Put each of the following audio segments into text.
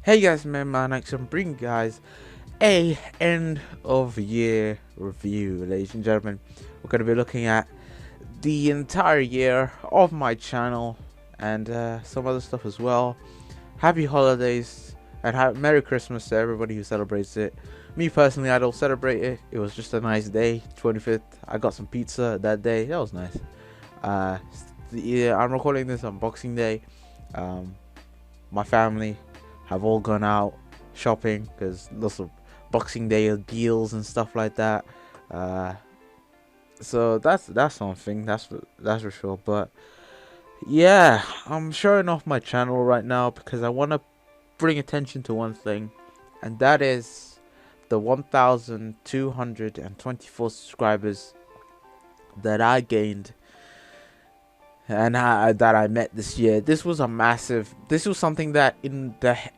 Hey guys, man, Action bring guys a end of year review, ladies and gentlemen. We're going to be looking at the entire year of my channel and some other stuff as well. Happy holidays and Merry Christmas to everybody who celebrates it. Me personally, I don't celebrate it. It was just a nice day, 25th. I got some pizza that day. That was nice. Yeah, I'm recording this on Boxing Day. My family have all gone out shopping because lots of Boxing Day deals and stuff like that. So that's something. That's for sure. But yeah, I'm showing off my channel right now because I want to bring attention to one thing, and that is the 1,224 subscribers that I gained and that I met this year. This was something that in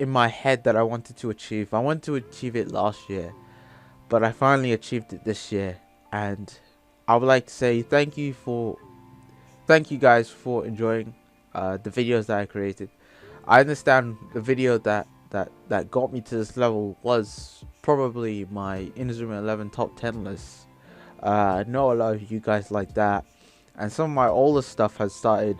my head that I wanted to achieve. I wanted to achieve it last year, but I finally achieved it this year, and I would like to say thank you guys for enjoying the videos that I created. I understand the video that got me to this level was probably my Inazuma 11 top 10 list. I know a lot of you guys like that, and some of my older stuff has started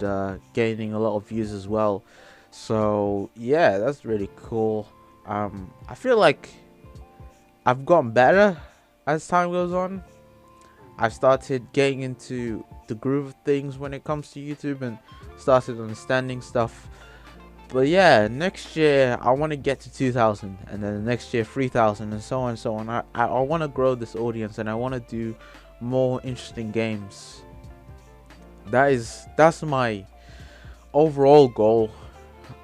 gaining a lot of views as well. So yeah, that's really cool. I feel like I've gotten better as time goes on. I've started getting into the groove of things when it comes to YouTube and started understanding stuff. But yeah, next year I want to get to 2,000, and then the next year 3,000, and so on and so on. I want to grow this audience, and I want to do more interesting games. That's my overall goal.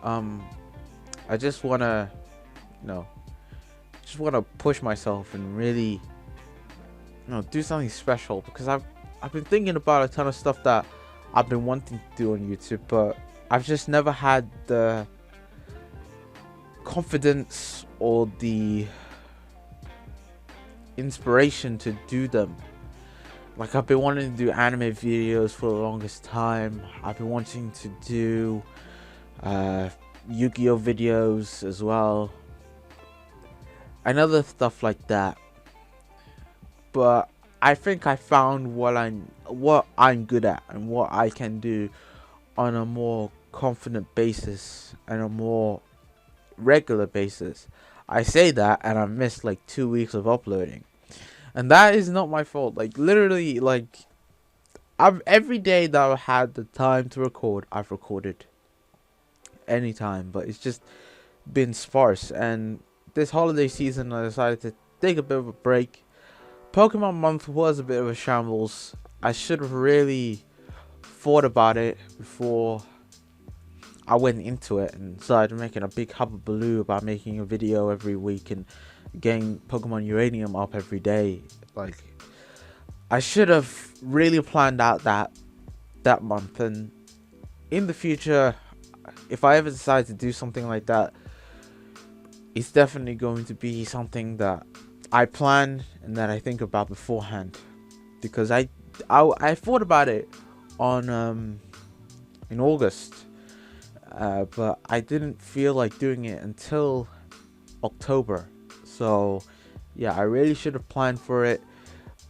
I just wanna, push myself and really, do something special, because I've been thinking about a ton of stuff that I've been wanting to do on YouTube, but I've just never had the confidence or the inspiration to do them. Like, I've been wanting to do anime videos for the longest time. I've been wanting to do Yu-Gi-Oh videos as well, and other stuff like that. But I think I found what I'm good at and what I can do on a more confident basis and a more regular basis. I say that, and I missed like 2 weeks of uploading. And that is not my fault. Like, literally, like, every day that I've had the time to record, I've recorded. Anytime. But it's just been sparse. And this holiday season, I decided to take a bit of a break. Pokemon month was a bit of a shambles. I should have really thought about it before I went into it and started making a big hubbubaloo about making a video every week and getting Pokemon Uranium up every day. Like, I should have really planned out that month, and in the future, if I ever decide to do something like that, it's definitely going to be something that I plan and that I think about beforehand, because I thought about it on in August, but I didn't feel like doing it until October. So yeah, I really should have planned for it.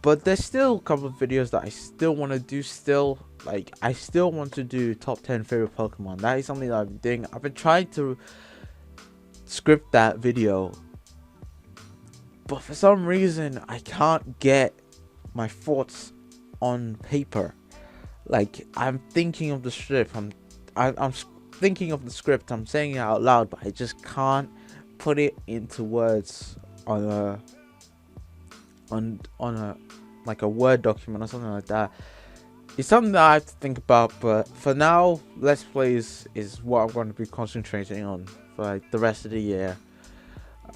But there's still a couple of videos that I still want to do. Like, I still want to do top 10 favorite Pokemon. That is something that I've been doing. I've been trying to script that video, but for some reason I can't get my thoughts on paper. Like, I'm thinking of the script, I'm thinking of the script, I'm saying it out loud, but I just can't put it into words on a like a Word document or something like that. It's something that I have to think about, but for now, Let's Plays is what I'm going to be concentrating on for like the rest of the year.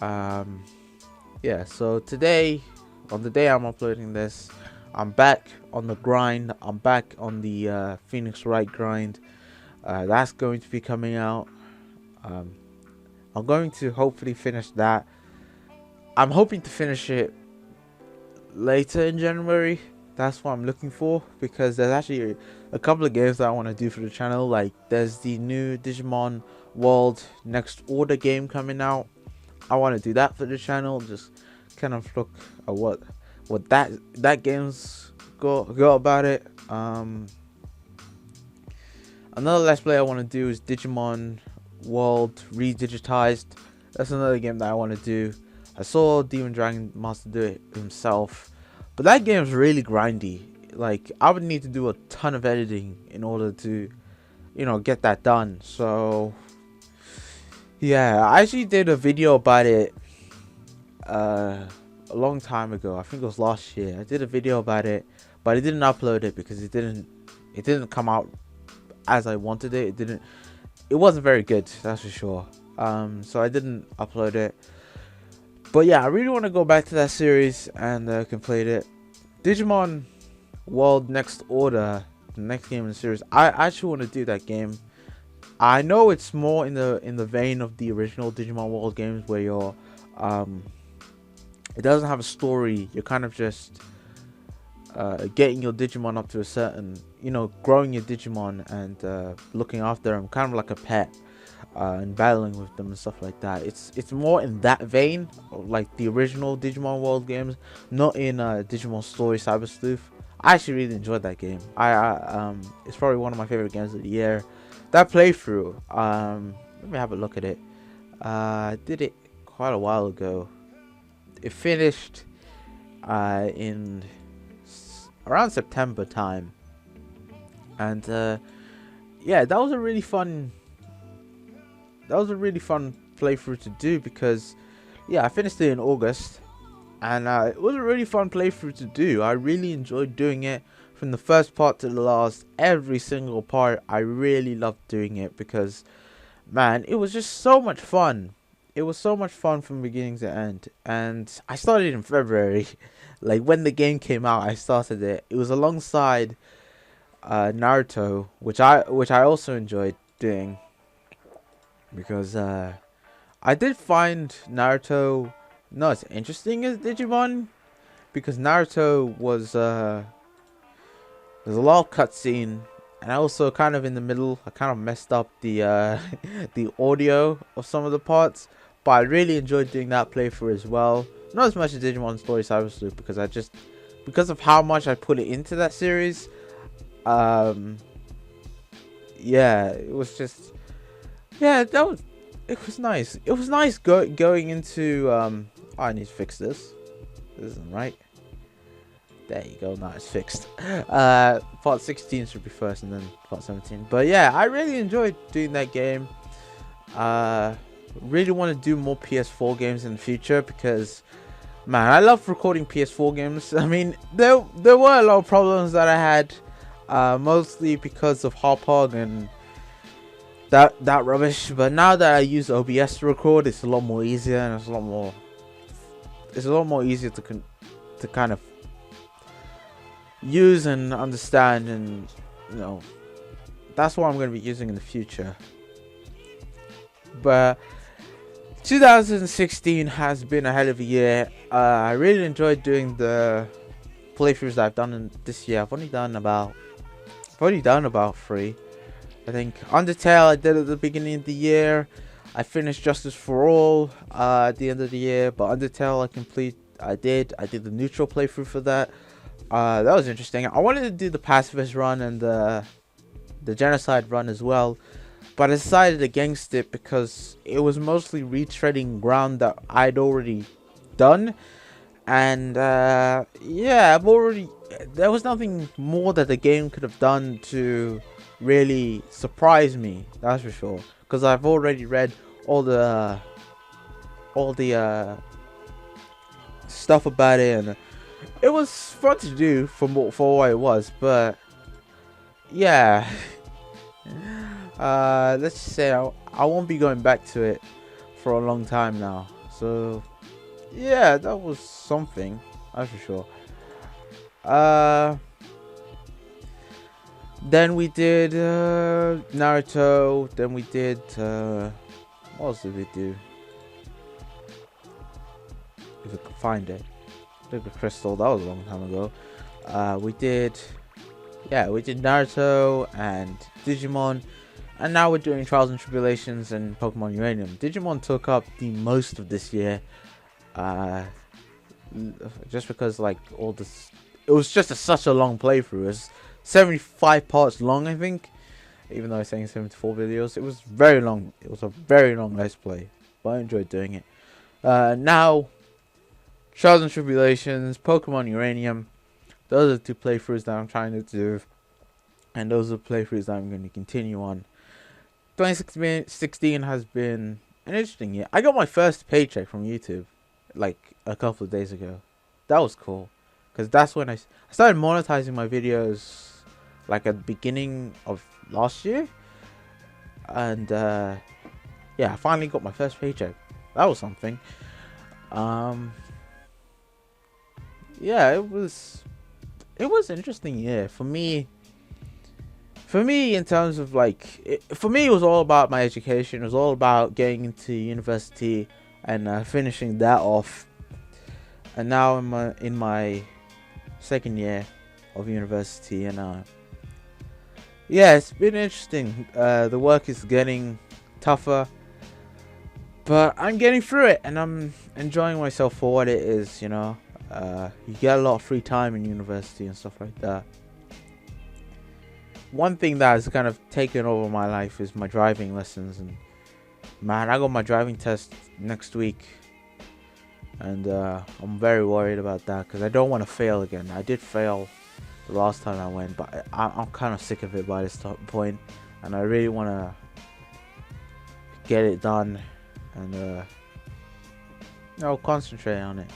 Yeah, so today, on the day I'm uploading this, I'm back on the grind. I'm back on the Phoenix Wright grind. That's going to be coming out. I'm going to hopefully finish that. I'm hoping to finish it later in January. That's what I'm looking for, because there's actually a couple of games that I want to do for the channel. Like, there's the new Digimon World Next Order game coming out. I want to do that for the channel. Just kind of look at what that game's go about it. Another Let's Play I want to do is Digimon World Redigitized. That's another game that I want to do. I saw Demon Dragon Master do it himself, but that game's really grindy. Like, I would need to do a ton of editing in order to, get that done. So yeah, I actually did a video about it a long time ago. I think it was last year. I did a video about it, but I didn't upload it because it didn't come out as I wanted it. It wasn't very good, that's for sure. So I didn't upload it. But yeah, I really want to go back to that series and complete it. Digimon World Next Order, the next game in the series. I actually want to do that game. I know it's more in the vein of the original Digimon World games, where you're it doesn't have a story. You're kind of just getting your Digimon up to a certain, growing your Digimon and looking after them, kind of like a pet, and battling with them and stuff like that. It's more in that vein, like the original Digimon World games, not in Digimon Story Cyber Sleuth. I actually really enjoyed that game. It's probably one of my favorite games of the year. That playthrough, let me have a look at it. I did it quite a while ago. It finished in around September time, and yeah, that was a really fun playthrough to do, because yeah, I finished it in August, and it was a really fun playthrough to do. I really enjoyed doing it from the first part to the last. Every single part, I really loved doing it, because man, it was just so much fun. It was so much fun from beginning to end. And I started in February. Like, when the game came out, I started it. It was alongside Naruto, which I also enjoyed doing, because I did find Naruto not as interesting as Digimon, because Naruto was there's a lot of cutscene, and I also kind of in the middle, I kind of messed up the the audio of some of the parts, but I really enjoyed doing that playthrough as well. Not as much as Digimon Story Cyber Sleuth, because of how much I put it into that series. Yeah, it was just, yeah, it was nice. It was nice going into oh, I need to fix this. This isn't right. There you go, now it's fixed. Part 16 should be first, and then part 17. But yeah, I really enjoyed doing that game. Really want to do more PS4 games in the future, because man, I love recording PS4 games. I mean, there were a lot of problems that I had, mostly because of Hopog and that rubbish. But now that I use OBS to record, it's a lot more easier, and it's a lot more easier to kind of use and understand, and that's what I'm going to be using in the future. But 2016 has been a hell of a year. I really enjoyed doing the playthroughs that I've done in this year. I've only done about 3. I think Undertale I did at the beginning of the year. I finished Justice for All at the end of the year, but Undertale I did the neutral playthrough for that. That was interesting. I wanted to do the pacifist run and the genocide run as well, but I decided against it because it was mostly retreading ground that I'd already done, and yeah, there was nothing more that the game could have done to really surprise me, that's for sure, because I've already read all the stuff about it, and it was fun to do for what it was. But yeah, let's just say I won't be going back to it for a long time now. So yeah, that was something, that's for sure. Then we did Naruto. Then we did what else did we do? If I could find it. Liquid Crystal, that was a long time ago. We did Naruto and Digimon. And now we're doing Trials and Tribulations and Pokemon Uranium. Digimon took up the most of this year. Just because like all this, it was just such a long playthrough. It was 75 parts long, I think. Even though I'm saying 74 videos, it was very long. It was a very long let's play, but I enjoyed doing it. Now, Trials and Tribulations, Pokemon Uranium. Those are the 2 playthroughs that I'm trying to do, and those are the playthroughs that I'm going to continue on. 2016 has been an interesting year. I got my first paycheck from YouTube like a couple of days ago. That was cool, because that's when I started monetizing my videos like at the beginning of last year. And yeah, I finally got my first paycheck. That was something. Yeah, it was an interesting year for me. For me, in terms of like, for me, it was all about my education. It was all about getting into university and finishing that off. And now I'm in my second year of university, and yeah, it's been interesting. The work is getting tougher, but I'm getting through it, and I'm enjoying myself for what it is. You know, you get a lot of free time in university and stuff like that. One thing that has kind of taken over my life is my driving lessons, and man, I got my driving test next week, and I'm very worried about that because I don't want to fail again. I did fail the last time I went, but I'm kind of sick of it by this point, and I really want to get it done and concentrate on it.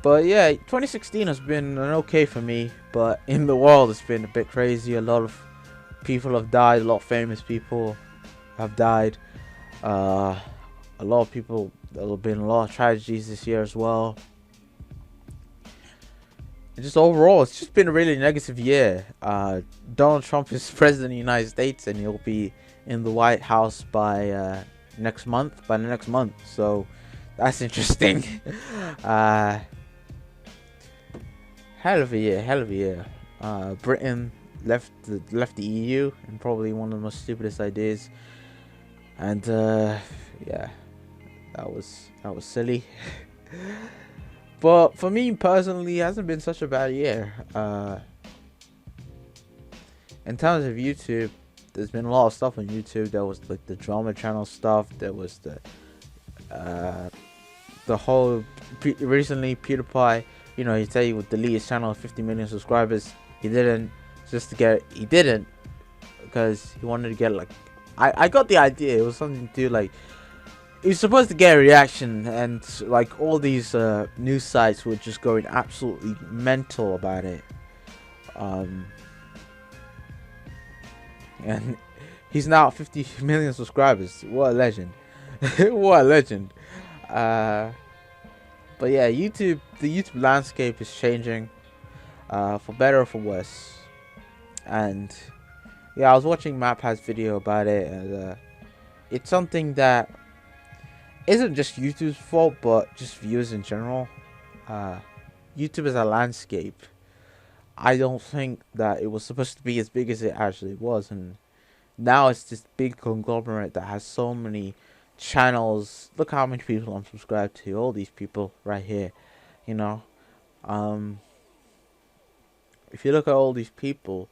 But yeah, 2016 has been an okay for me, but in the world it's been a bit crazy. A lot of people have died. A lot of famous people have died. A lot of people. There have been a lot of tragedies this year as well. And just overall, it's just been a really negative year. Donald Trump is president of the United States, and he'll be in the White House by next month. So that's interesting. Hell of a year. Britain left the EU, and probably one of the most stupidest ideas. And yeah, that was silly. But for me personally, it hasn't been such a bad year. In terms of YouTube, there's been a lot of stuff on YouTube. There was like the drama channel stuff. There was the whole recently PewDiePie. You know, he said he would delete his channel of 50 million subscribers. He didn't, because he wanted to get like, I got the idea. It was something to do like, he was supposed to get a reaction, and like all these news sites were just going absolutely mental about it. And he's now at 50 million subscribers. What a legend. What a legend. But yeah, the YouTube landscape is changing, for better or for worse. And yeah, I was watching MapHa's video about it, and it's something that isn't just YouTube's fault, but just viewers in general. YouTube as a landscape, I don't think that it was supposed to be as big as it actually was, and now it's this big conglomerate that has so many channels. Look how many people I'm subscribed to. All these people right here, you know. If you look at all these people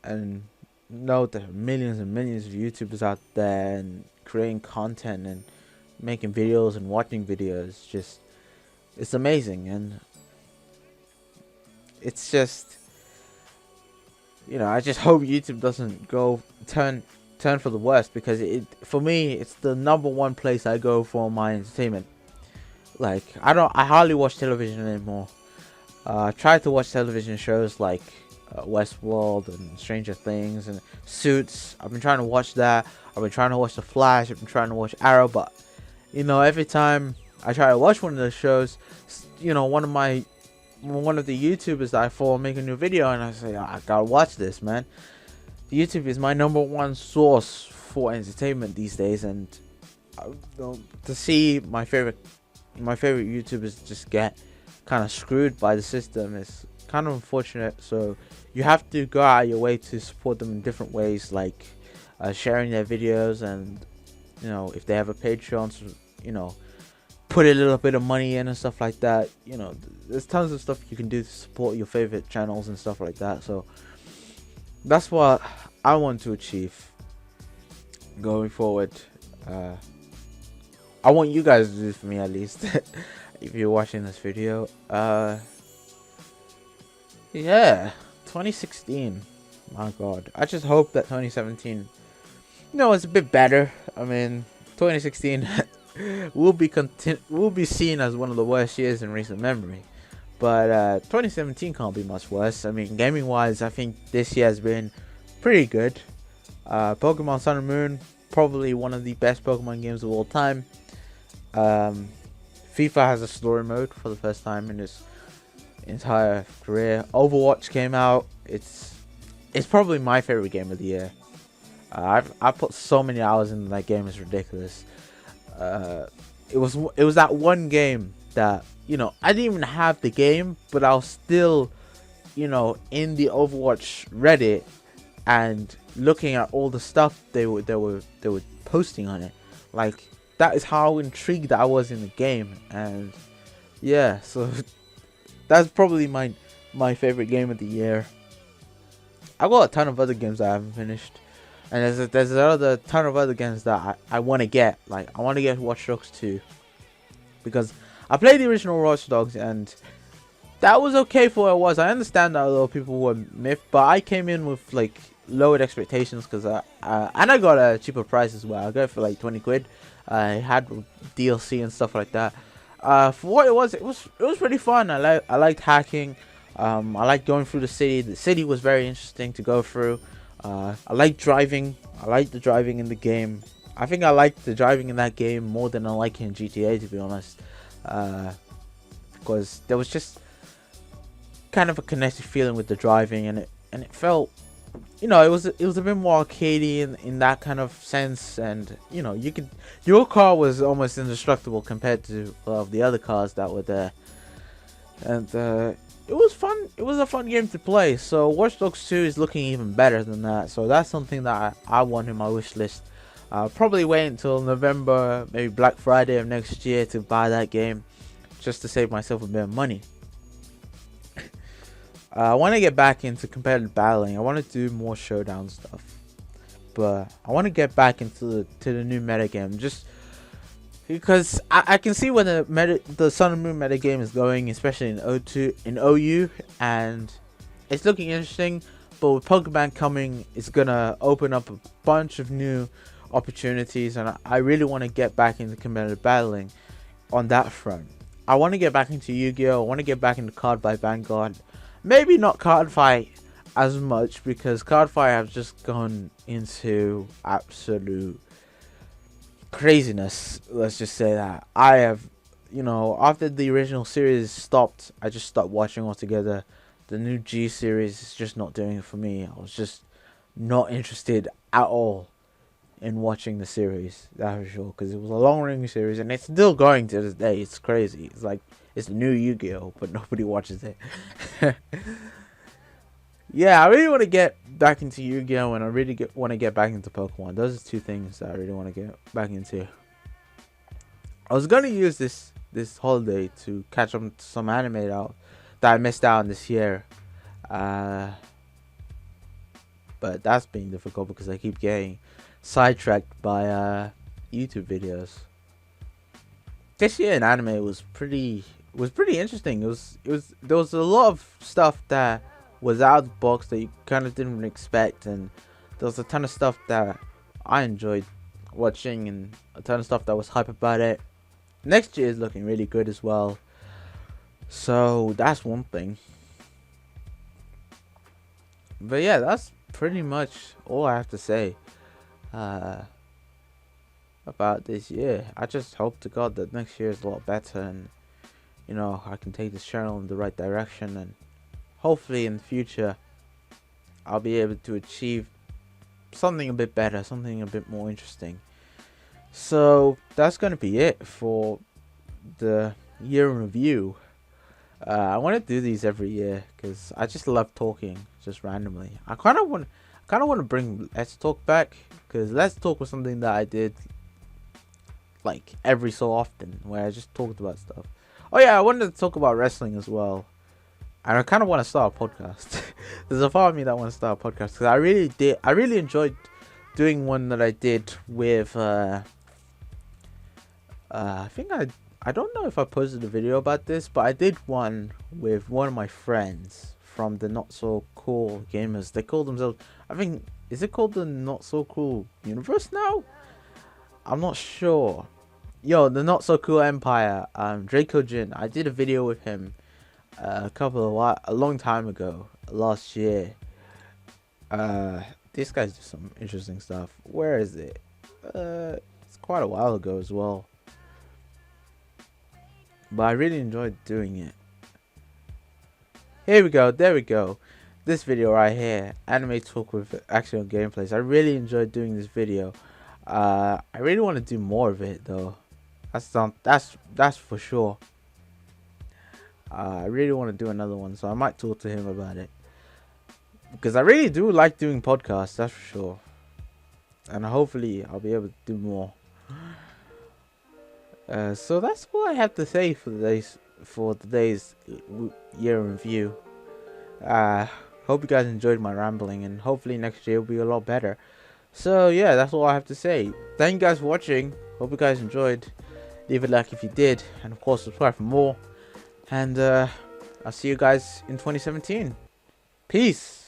and know there are millions and millions of YouTubers out there and creating content and making videos and watching videos, just it's amazing. And it's just, you know, I just hope YouTube doesn't go turn for the worst, because for me it's the #1 place I go for my entertainment. Like I hardly watch television anymore. I try to watch television shows like Westworld and Stranger Things and Suits. I've been trying to watch that. I've been trying to watch The Flash. I've been trying to watch Arrow, but you know, every time I try to watch one of those shows, you know, one of the YouTubers that I follow make a new video, and I say, oh, I gotta watch this, man. YouTube is my #1 source for entertainment these days, and to see my favorite YouTubers just get kind of screwed by the system is kind of unfortunate. So you have to go out of your way to support them in different ways, like sharing their videos, and if they have a Patreon, so, put a little bit of money in and stuff like that. There's tons of stuff you can do to support your favorite channels and stuff like that. So that's what I want to achieve going forward. I want you guys to do it for me, at least. If you're watching this video. Yeah, 2016, my god, I just hope that 2017 is a bit better. I mean, 2016 will be seen as one of the worst years in recent memory, but 2017 can't be much worse. I mean, gaming wise, I think this year has been pretty good. Pokemon Sun and Moon, probably one of the best Pokemon games of all time. FIFA has a story mode for the first time in its entire career. Overwatch came out. It's probably my favorite game of the year. I put so many hours into that game, it's ridiculous. It was that one game that I didn't even have the game, but I was still in the Overwatch Reddit and looking at all the stuff they were posting on it. Like, that is how intrigued I was in the game. And yeah, so that's probably my favorite game of the year. I've got a ton of other games that I haven't finished, and there's another ton of other games that I want to get. Like, I want to get Watch Dogs 2, because I played the original Watch Dogs and that was okay for what it was. I understand that a lot of people were miffed, but I came in with like lowered expectations, because and I got a cheaper price as well. I got it for like 20 quid. I had DLC and stuff like that. For what it was pretty fun. I liked hacking. I liked going through the city. The city was very interesting to go through. I liked driving. I liked the driving in the game. I think I liked the driving in that game more than I like in GTA, to be honest. Because there was just kind of a connected feeling with the driving, and it felt, it was a bit more arcadey in that kind of sense. And your car was almost indestructible compared to a lot of the other cars that were there. And it was fun. It was a fun game to play. So Watch Dogs 2 is looking even better than that. So that's something that I want in my wish list. Probably wait until November, maybe Black Friday of next year, to buy that game, just to save myself a bit of money. I want to get back into competitive battling. I want to do more showdown stuff, but I want to get back into the new meta game, just because I can see where the Sun and Moon meta game is going, especially in OU, and it's looking interesting. But with Pokemon coming, it's gonna open up a bunch of new opportunities, and I really want to get back into competitive battling on that front. I want to get back into Yu-Gi-Oh! I want to get back into Card by Vanguard. Maybe not Card Fight as much, because Card Fight have just gone into absolute craziness. Let's just say that. I have, after the original series stopped, I just stopped watching altogether. The new G series is just not doing it for me. I was just not interested at all in watching the series, that's for sure, because it was a long-running series, and it's still going to this day. It's crazy. It's like it's the new Yu-Gi-Oh, but nobody watches it. Yeah, I really want to get back into Yu-Gi-Oh, and I really want to get back into Pokemon. Those are two things that I really want to get back into. I was gonna use this holiday to catch up to some anime that I missed out on this year, but that's being difficult because I keep getting sidetracked by YouTube videos. This year in anime was pretty interesting. There was a lot of stuff that was out of the box that you kind of didn't expect, and there was a ton of stuff that I enjoyed watching, and a ton of stuff that was hype about it. Next year is looking really good as well, so that's one thing. But yeah, that's pretty much all I have to say about this year. I just hope to God that next year is a lot better, and I can take this channel in the right direction, and hopefully in the future I'll be able to achieve something a bit better, something a bit more interesting. So that's going to be it for the year in review. I want to do these every year because I just love talking just randomly. I kind of want to bring Let's Talk back, because Let's Talk was something that I did like every so often, where I just talked about stuff. Oh yeah, I wanted to talk about wrestling as well, and I kind of want to start a podcast. There's a part of me that wants to start a podcast because I really enjoyed doing one that I did with I think I don't know if I posted a video about this, but I did one with one of my friends from the Not So Cool Gamers. They call themselves, I think, is it called the Not So Cool Universe now? I'm not sure. Yo, the Not So Cool Empire, Draco Jin. I did a video with him a long time ago, last year. These guys do some interesting stuff. Where is it? It's quite a while ago as well. But I really enjoyed doing it. Here we go, there we go. This video right here, anime talk with AxionGameplay's. I really enjoyed doing this video. I really want to do more of it though. That's for sure. I really want to do another one, so I might talk to him about it. Because I really do like doing podcasts, that's for sure. And hopefully I'll be able to do more. So that's all I have to say for today's year in review. Hope you guys enjoyed my rambling, and hopefully next year will be a lot better. So yeah, that's all I have to say. Thank you guys for watching. Hope you guys enjoyed. Leave a like if you did, and of course subscribe for more. And I'll see you guys in 2017. Peace.